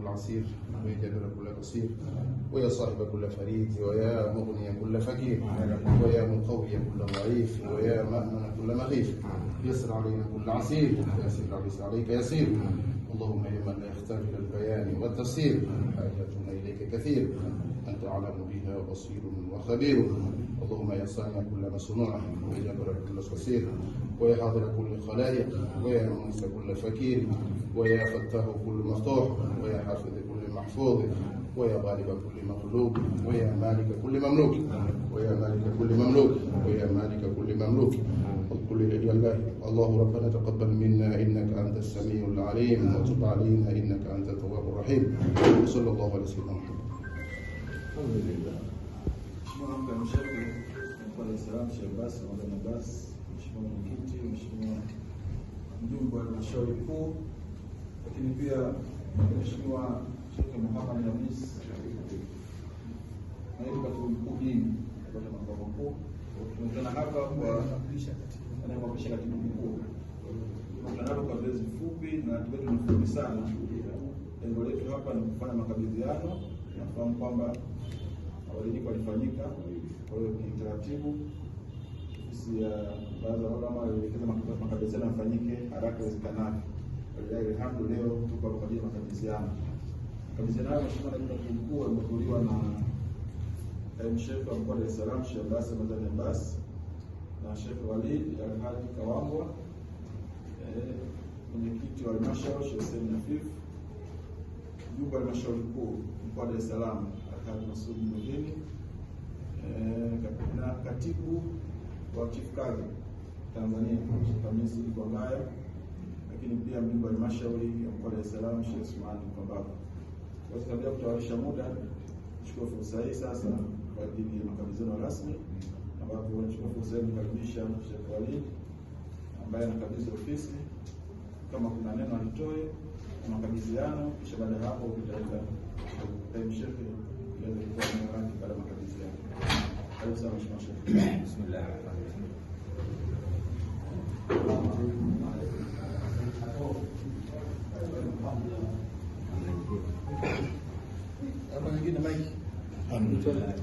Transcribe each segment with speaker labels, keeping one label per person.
Speaker 1: كل عسير ويا جابر كل قصير ويا صاحب كل فريد ويا مغني كل فقير ويا مقوي كل ضعيف ويا مأمن كل مخيف يسر علينا كل عسير يسر عليك يسير اللهم يا من لا يختار الى البيان والتفسير حاجتنا اليك كثير انت اعلم بها بصير وخبير اللهم يا صانع كل مصنوع ويا جابر كل قصير ويا حاضر كل خلائق ويا مؤنس كل فكير ويا فتاح كل مفتوح ويا حافظ كل محفوظ ويا غالب كل مغلوب ويا مالك كل مملوك ويا مالك كل مملوك ويا مالك كل مملوك قل يا الله الله ربنا تقبل منا انك انت السميع العليم وتب علينا انك انت التواب الرحيم وصلى الله على سيدنا محمد.
Speaker 2: الحمد لله. Mheshimiwa Mshauri wa Dar es Salaam Sheikh Abbas Ramadhani Abbas, Mheshimiwa Mwenyekiti, Mheshimiwa Mjumbe wa Halmashauri Kuu, lakini pia Mheshimiwa Sheikh Muhammad Hamis, Naibu Katibu Mkuu Dini wa Makao Makuu, tunakutana hapa kwa anayewakilisha Katibu Mkuu. Tunakutana hapa kwa zoezi fupi na tuwetu ni fupi sana. Lengo letu hapa ni kufanya makabidhiano. Nafahamu kwamba mabadiliko yalifanyika, kwa hiyo kitaratibu ofisi ya baraza la ulama ilielekeza makabidhiano yafanyike haraka iwezekanavyo. Alhamdulillah leo tuko kwa ajili ya makabidhiano. Makabidhiano hayo Mheshimiwa Naibu Katibu Mkuu amehudhuriwa na Sheikh wa Mkoa wa Dar es Salaam Sheikh Abbas Ramadhani Abbas na Sheikh Walid Alhaji Kawambwa, mwenyekiti wa halmashauri Sheikh Said Nafif, mjumbe wa halmashauri kuu Mkoa wa Dar es Salaam Alhaji Masud Mudini, na katibu wa Chief Kadhi Tanzania Hamisi Kwambaya, lakini pia mjumbe wa halmashauri ya Mkoa wa Dar es Salaam Sheikh Usman Kwambaya. Kwa sababu ya kutawarisha muda, chukua fursa hii sasa kwa ajili ya makabidhiano rasmi, ambapo tunachukua fursa hii kukaribisha Sheikh Walid ambaye anakabidhi ofisi, kama kuna neno alitoe na makabidhiano, kisha baada ya hapo tutaenda Sheikh ili kutoa neno baada ya makabidhiano. Karibu sana Mheshimiwa Sheikh.
Speaker 3: Bismillah.
Speaker 2: Apa nyingine Mike?
Speaker 3: Alhamdulillah.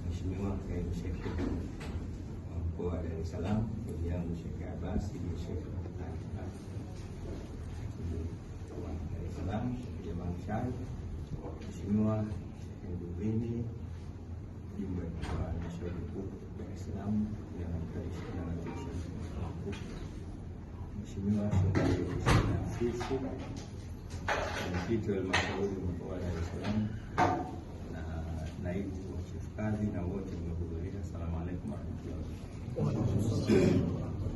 Speaker 3: Mheshimiwa Sheikh Mkuu wa Dar es Salaam, ndugu yangu Sheikh Abbas bin Sheikh Dar es Salaam, jamaa mshari, Mheshimiwa Nduvini, mjumbe wa halmashauri kuu Dar es Salaam ya mwanakaishi Mheshimiwa Sheikh Nafisi, mwenyekiti wa halmashauri mkoa wa Dar es Salaam na naibu wa Chief Kadhi na wote mliohudhuria. Asalamu alaykum warahmatullahi wabarakatuh.